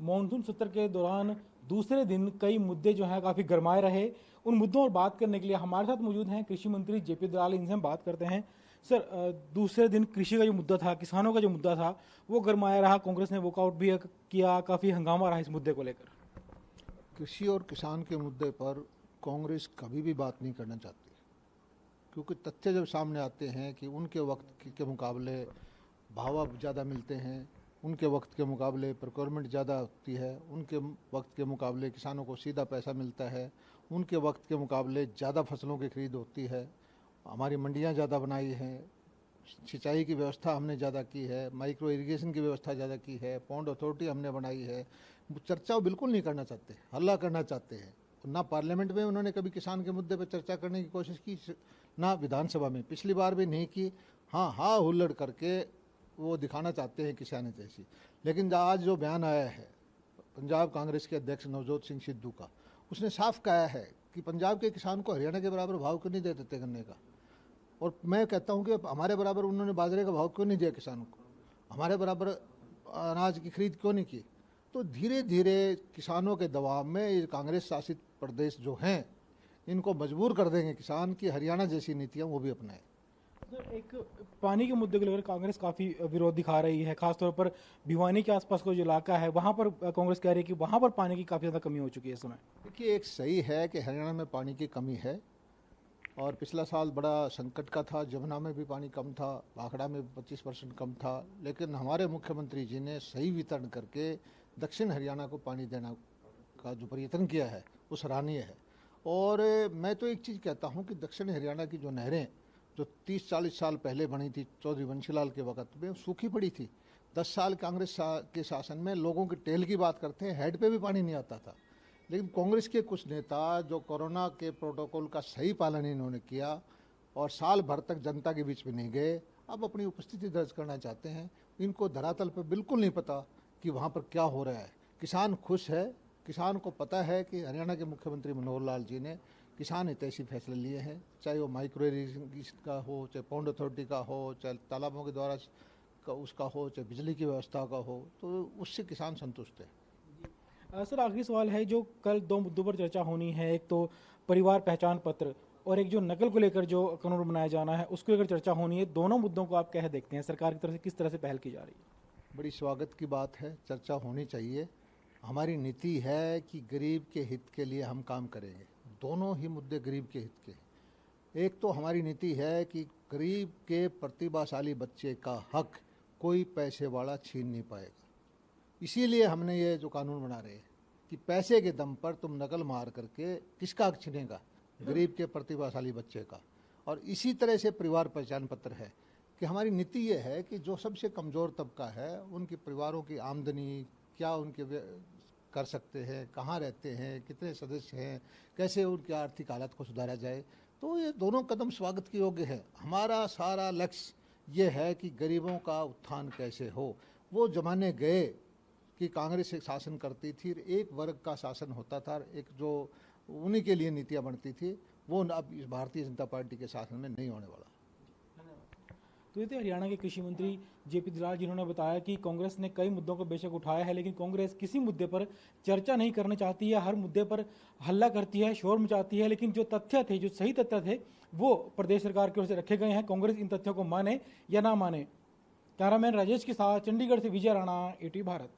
Monsoon सत्र के दौरान दूसरे दिन कई मुद्दे जो हैं काफ़ी गरमाए रहे। उन मुद्दों पर बात करने के लिए हमारे साथ मौजूद हैं कृषि मंत्री जेपी दलाल। इनसे हम बात करते हैं। सर, दूसरे दिन कृषि का जो मुद्दा था, किसानों का जो मुद्दा था, वो गरमाया रहा। कांग्रेस ने वॉकआउट भी किया, काफ़ी हंगामा रहा इस मुद्दे को लेकर। कृषि और किसान के मुद्दे पर कांग्रेस कभी भी बात नहीं करना चाहती, क्योंकि तथ्य जब सामने आते हैं कि उनके वक्त के मुकाबले भाव ज़्यादा मिलते हैं, उनके वक्त के मुकाबले प्रोक्योरमेंट ज़्यादा होती है, उनके वक्त के मुकाबले किसानों को सीधा पैसा मिलता है, उनके वक्त के मुकाबले ज़्यादा फसलों की खरीद होती है, हमारी मंडियाँ ज़्यादा बनाई हैं, सिंचाई की व्यवस्था हमने ज़्यादा की है, माइक्रो इरिगेशन की व्यवस्था ज़्यादा की है, पॉन्ड अथॉरिटी हमने बनाई है। चर्चा वो बिल्कुल नहीं करना चाहते, हल्ला करना चाहते हैं। ना पार्लियामेंट में उन्होंने कभी किसान के मुद्दे पर चर्चा करने की कोशिश की, ना विधानसभा में, पिछली बार भी नहीं की। हाँ हुल्लड़ करके वो दिखाना चाहते हैं किसान जैसी। लेकिन आज जो बयान आया है पंजाब कांग्रेस के अध्यक्ष नवजोत सिंह सिद्धू का, उसने साफ कहा है कि पंजाब के किसान को हरियाणा के बराबर भाव क्यों नहीं दे देते गन्ने का। और मैं कहता हूं कि हमारे बराबर उन्होंने बाजरे का भाव क्यों नहीं दिया किसानों को, हमारे बराबर अनाज की खरीद क्यों नहीं की। तो धीरे धीरे किसानों के दबाव में ये कांग्रेस शासित प्रदेश जो हैं, इनको मजबूर कर देंगे किसान की हरियाणा जैसी नीतियां वो भी अपनाएं। एक पानी के मुद्दे को लेकर कांग्रेस काफी विरोध दिखा रही है। खासतौर पर भिवानी के आसपास का जो इलाका है, वहां पर कांग्रेस कह रही है कि वहां पर पानी की काफी ज्यादा कमी हो चुकी है इस समय। देखिए, एक सही है कि हरियाणा में पानी की कमी है, और पिछला साल बड़ा संकट का था, जमुना में भी पानी कम था, भाखड़ा में 25% कम था। लेकिन हमारे मुख्यमंत्री जी ने सही वितरण करके दक्षिण हरियाणा को पानी देना का जो प्रयत्न किया है वो सराहनीय है। और मैं तो एक चीज़ कहता हूँ कि दक्षिण हरियाणा की जो नहरें जो 30-40 साल पहले बनी थी, चौधरी बंशीलाल के वक्त में, सूखी पड़ी थी। 10 साल कांग्रेस के शासन में लोगों की टेल की बात करते हैं, हेड पे भी पानी नहीं आता था। लेकिन कांग्रेस के कुछ नेता जो कोरोना के प्रोटोकॉल का सही पालन इन्होंने किया और साल भर तक जनता के बीच में नहीं गए, अब अपनी उपस्थिति दर्ज करना चाहते हैं। इनको धरातल पर बिल्कुल नहीं पता कि वहाँ पर क्या हो रहा है। किसान खुश है, किसान को पता है कि हरियाणा के मुख्यमंत्री मनोहर लाल जी ने किसान हितैषी फैसले लिए हैं, चाहे वो माइक्रो इरिगेशन का हो, चाहे पॉन्ड अथॉरिटी का हो, चाहे तालाबों के द्वारा का उसका हो, चाहे बिजली की व्यवस्था का हो, तो उससे किसान संतुष्ट है। सर, आखिरी सवाल है। जो कल दो मुद्दों पर चर्चा होनी है, एक तो परिवार पहचान पत्र और एक जो नकल को लेकर जो कानून बनाया जाना है उसको लेकर चर्चा होनी है। दोनों मुद्दों को आप कैसे देखते हैं? सरकार की तरफ से किस तरह से पहल की जा रही है? बड़ी स्वागत की बात है, चर्चा होनी चाहिए। हमारी नीति है कि गरीब के हित के लिए हम काम करेंगे। दोनों ही मुद्दे गरीब के हित के हैं। एक तो हमारी नीति है कि गरीब के प्रतिभाशाली बच्चे का हक कोई पैसे वाला छीन नहीं पाएगा। इसीलिए हमने ये जो कानून बना रहे हैं कि पैसे के दम पर तुम नकल मार करके किसका हक छीनेगा? गरीब के प्रतिभाशाली बच्चे का। और इसी तरह से परिवार पहचान पत्र है कि हमारी नीति ये है कि जो सबसे कमज़ोर तबका है, उनके परिवारों की आमदनी क्या, उनके कर सकते हैं, कहाँ रहते हैं, कितने सदस्य हैं, कैसे उनकी आर्थिक हालत को सुधारा जाए। तो ये दोनों कदम स्वागत के योग्य है। हमारा सारा लक्ष्य ये है कि गरीबों का उत्थान कैसे हो। वो जमाने गए कि कांग्रेस एक शासन करती थी, एक वर्ग का शासन होता था, एक जो उन्हीं के लिए नीतियां बनती थी, वो अब इस भारतीय जनता पार्टी के शासन में नहीं होने वाला। तो ये थे हरियाणा के कृषि मंत्री जेपी दलाल, जिन्होंने बताया कि कांग्रेस ने कई मुद्दों को बेशक उठाया है, लेकिन कांग्रेस किसी मुद्दे पर चर्चा नहीं करना चाहती है। हर मुद्दे पर हल्ला करती है, शोर मचाती है, लेकिन जो तथ्य थे, जो सही तथ्य थे, वो प्रदेश सरकार की ओर से रखे गए हैं। कांग्रेस इन तथ्यों को माने या ना माने। कैमरामैन राजेश के साथ चंडीगढ़ से विजय राणा, ATV भारत।